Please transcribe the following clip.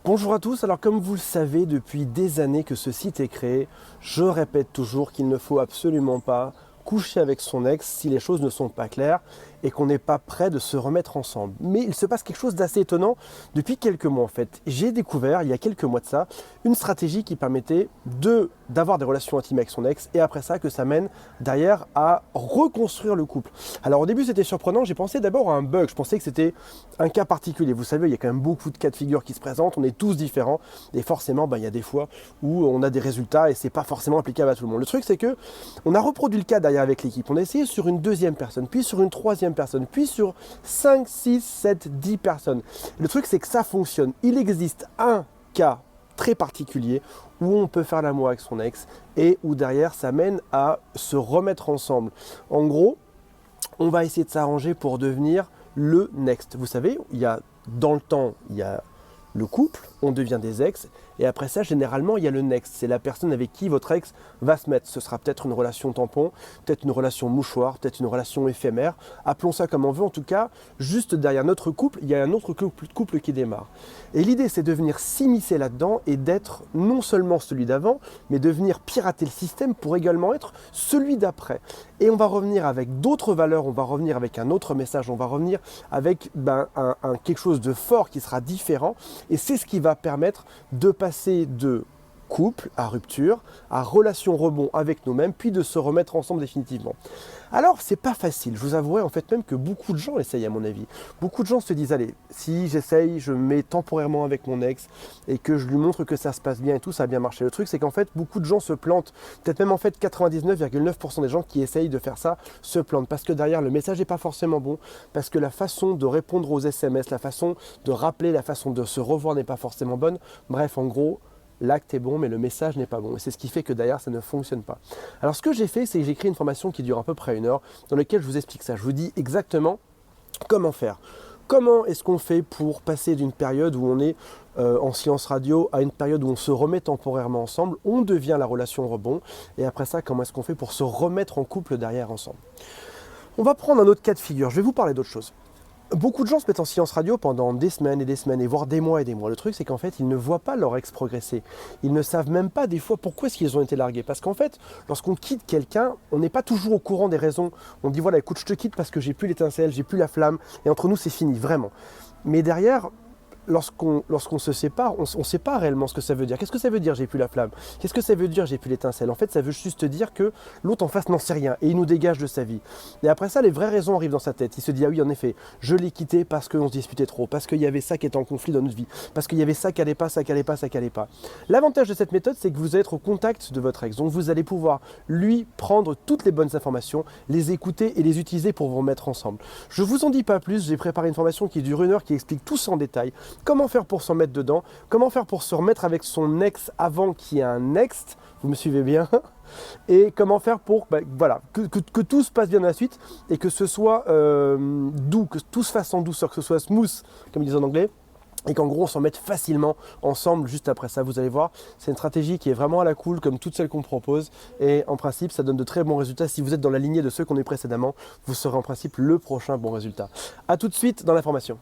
Bonjour à tous, alors comme vous le savez depuis des années que ce site est créé, je répète toujours qu'il ne faut absolument pas coucher avec son ex si les choses ne sont pas claires et qu'on n'est pas prêt de se remettre ensemble. Mais il se passe quelque chose d'assez étonnant depuis quelques mois en fait. J'ai découvert il y a quelques mois de ça une stratégie qui permettait d'avoir des relations intimes avec son ex et après ça que ça mène derrière à reconstruire le couple. Alors au début c'était surprenant, j'ai pensé d'abord à un bug, je pensais que c'était un cas particulier. Vous savez, il y a quand même beaucoup de cas de figure qui se présentent, on est tous différents et forcément il y a des fois où on a des résultats et c'est pas forcément applicable à tout le monde. Le truc c'est que on a reproduit le cas derrière avec l'équipe, on a essayé sur une deuxième personne, puis sur une troisième personne, puis sur 5, 6, 7, 10 personnes. Le truc c'est que ça fonctionne. Il existe un cas très particulier où on peut faire l'amour avec son ex et où derrière ça mène à se remettre ensemble. En gros, on va essayer de s'arranger pour devenir le next. Vous savez, dans le temps, il y a le couple, on devient des ex, et après ça, généralement, il y a le next. C'est la personne avec qui votre ex va se mettre. Ce sera peut-être une relation tampon, peut-être une relation mouchoir, peut-être une relation éphémère. Appelons ça comme on veut. En tout cas, juste derrière notre couple, il y a un autre couple qui démarre. Et l'idée, c'est de venir s'immiscer là-dedans et d'être non seulement celui d'avant, mais de venir pirater le système pour également être celui d'après. Et on va revenir avec d'autres valeurs, on va revenir avec un autre message, on va revenir avec quelque chose de fort qui sera différent. Et c'est ce qui va permettre de passer de couple à rupture, à relation rebond avec nous-mêmes, puis de se remettre ensemble définitivement. Alors, c'est pas facile. Je vous avouerai en fait même que beaucoup de gens essayent à mon avis. Beaucoup de gens se disent, allez, si j'essaye, je me mets temporairement avec mon ex et que je lui montre que ça se passe bien et tout, ça a bien marché. Le truc, c'est qu'en fait, beaucoup de gens se plantent. Peut-être même en fait 99,9% des gens qui essayent de faire ça se plantent parce que derrière, le message n'est pas forcément bon, parce que la façon de répondre aux SMS, la façon de rappeler, la façon de se revoir n'est pas forcément bonne. Bref, en gros, l'acte est bon, mais le message n'est pas bon. Et c'est ce qui fait que derrière, ça ne fonctionne pas. Alors, ce que j'ai fait, c'est que j'ai créé une formation qui dure à peu près 1 heure, dans laquelle je vous explique ça. Je vous dis exactement comment faire. Comment est-ce qu'on fait pour passer d'une période où on est en silence radio à une période où on se remet temporairement ensemble, on devient la relation rebond, et après ça, comment est-ce qu'on fait pour se remettre en couple derrière ensemble. On va prendre un autre cas de figure. Je vais vous parler d'autre chose. Beaucoup de gens se mettent en silence radio pendant des semaines, et voire des mois et des mois. Le truc, c'est qu'en fait, ils ne voient pas leur ex progresser. Ils ne savent même pas des fois pourquoi est-ce qu'ils ont été largués. Parce qu'en fait, lorsqu'on quitte quelqu'un, on n'est pas toujours au courant des raisons. On dit voilà, écoute, je te quitte parce que j'ai plus l'étincelle, j'ai plus la flamme, et entre nous, c'est fini, vraiment. Mais derrière, lorsqu'on se sépare, on ne sait pas réellement ce que ça veut dire. Qu'est-ce que ça veut dire j'ai plus la flamme? Qu'est-ce que ça veut dire j'ai plus l'étincelle? En fait, ça veut juste dire que l'autre en face n'en sait rien et il nous dégage de sa vie. Et après ça, les vraies raisons arrivent dans sa tête. Il se dit ah oui, en effet, je l'ai quitté parce qu'on se disputait trop, parce qu'il y avait ça qui était en conflit dans notre vie, parce qu'il y avait ça qui allait pas, ça qui allait pas, ça qui allait pas. L'avantage de cette méthode, c'est que vous allez être au contact de votre ex. Donc vous allez pouvoir lui prendre toutes les bonnes informations, les écouter et les utiliser pour vous remettre ensemble. Je vous en dis pas plus, j'ai préparé une formation qui dure 1 heure qui explique tout ça en détail. Comment faire pour s'en mettre dedans? Comment faire pour se remettre avec son ex avant qu'il y ait un next? Vous me suivez bien? Et comment faire pour que tout se passe bien dans la suite et que ce soit doux, que tout se fasse en douceur, que ce soit smooth, comme ils disent en anglais. Et qu'en gros on s'en mette facilement ensemble juste après ça. Vous allez voir, c'est une stratégie qui est vraiment à la cool comme toutes celles qu'on propose. Et en principe, ça donne de très bons résultats. Si vous êtes dans la lignée de ceux qu'on a eu précédemment, vous serez en principe le prochain bon résultat. A tout de suite dans la formation.